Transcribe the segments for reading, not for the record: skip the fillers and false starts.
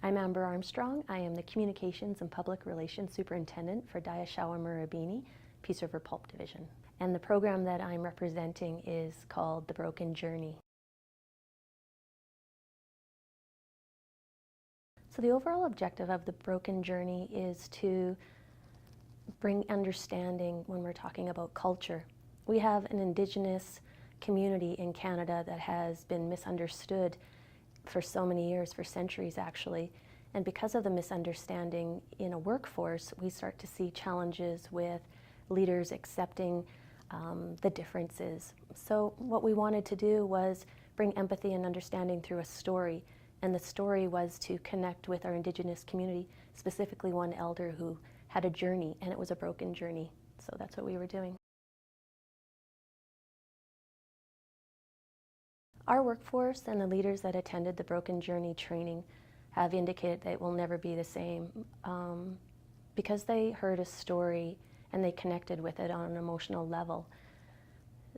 I'm Amber Armstrong. I am the Communications and Public Relations Superintendent for Daishowa-Marubeni, Peace River Pulp Division. And the program that I'm representing is called The Broken Journey. So the overall objective of The Broken Journey is to bring understanding when we're talking about culture. We have an Indigenous community in Canada that has been misunderstood for so many years, for centuries actually. And because of the misunderstanding in a workforce, we start to see challenges with leaders accepting the differences. So what we wanted to do was bring empathy and understanding through a story. And the story was to connect with our Indigenous community, specifically one elder who had a journey, and it was a broken journey. So that's what we were doing. Our workforce and the leaders that attended the Broken Journey training have indicated that it will never be the same because they heard a story and they connected with it on an emotional level.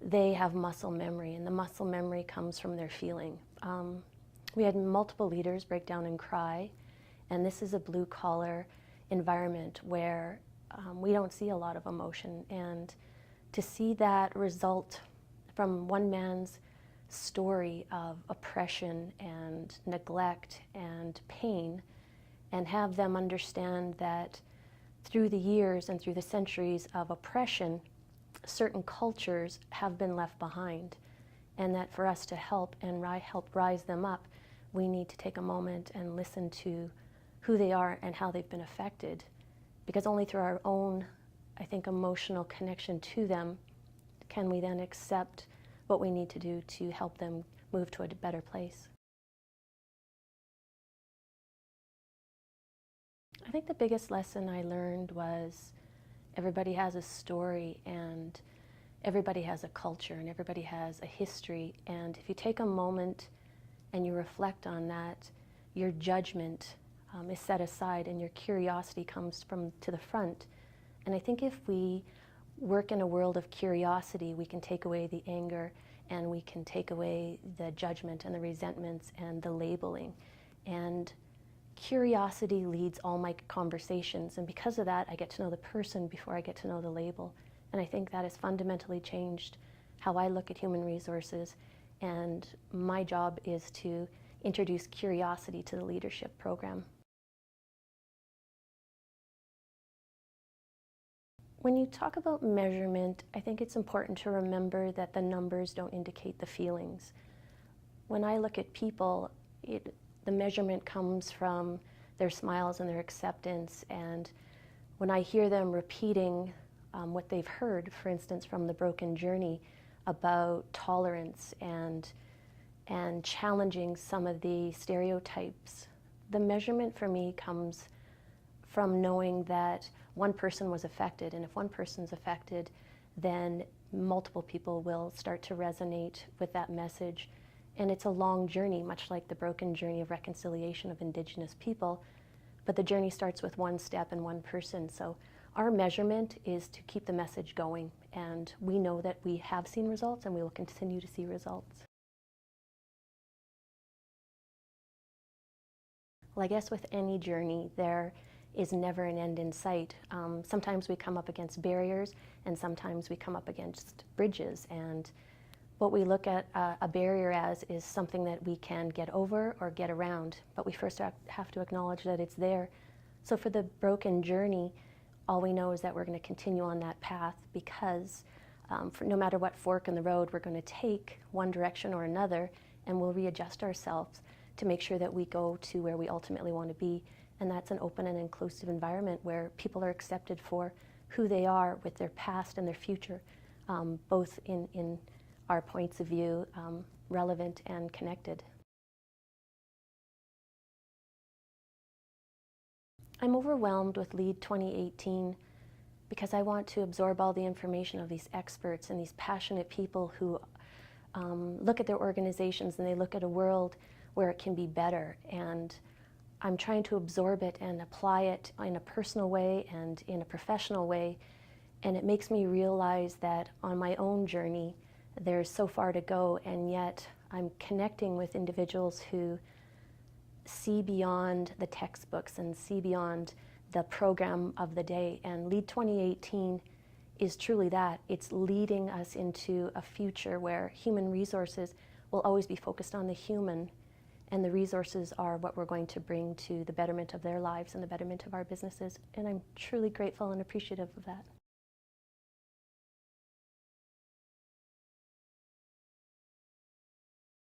They have muscle memory, and the muscle memory comes from their feeling. We had multiple leaders break down and cry, and this is a blue-collar environment where we don't see a lot of emotion, and to see that result from one man's story of oppression and neglect and pain, and have them understand that through the years and through the centuries of oppression, certain cultures have been left behind, and that for us to help and help rise them up, we need to take a moment and listen to who they are and how they've been affected, because only through our own, I think, emotional connection to them can we then accept what we need to do to help them move to a better place. I think the biggest lesson I learned was everybody has a story, and everybody has a culture, and everybody has a history, and if you take a moment and you reflect on that, your judgment is set aside and your curiosity comes to the front. And I think if we work in a world of curiosity, we can take away the anger, and we can take away the judgment and the resentments and the labeling. And curiosity leads all my conversations, and because of that, I get to know the person before I get to know the label. And I think that has fundamentally changed how I look at human resources, and my job is to introduce curiosity to the leadership program. When you talk about measurement, I think it's important to remember that the numbers don't indicate the feelings. When I look at people, the measurement comes from their smiles and their acceptance, and when I hear them repeating what they've heard, for instance, from the Broken Journey about tolerance and challenging some of the stereotypes, the measurement for me comes from knowing that one person was affected, and if one person's affected, then multiple people will start to resonate with that message. And it's a long journey, much like the broken journey of reconciliation of Indigenous people, but the journey starts with one step and one person. So our measurement is to keep the message going, and we know that we have seen results and we will continue to see results. Well, I guess with any journey, there is never an end in sight. Sometimes we come up against barriers, and sometimes we come up against bridges, and what we look at a barrier as is something that we can get over or get around, but we first have to acknowledge that it's there. So for the broken journey, all we know is that we're going to continue on that path, because no matter what fork in the road, we're going to take one direction or another, and we'll readjust ourselves to make sure that we go to where we ultimately want to be. And that's an open and inclusive environment where people are accepted for who they are with their past and their future, both in our points of view, relevant and connected. I'm overwhelmed with LEAD 2018 because I want to absorb all the information of these experts and these passionate people who look at their organizations and they look at a world where it can be better. And I'm trying to absorb it and apply it in a personal way and in a professional way. And it makes me realize that on my own journey, there's so far to go, and yet I'm connecting with individuals who see beyond the textbooks and see beyond the program of the day. And Lead 2018 is truly that. It's leading us into a future where human resources will always be focused on the human, and the resources are what we're going to bring to the betterment of their lives and the betterment of our businesses. And I'm truly grateful and appreciative of that.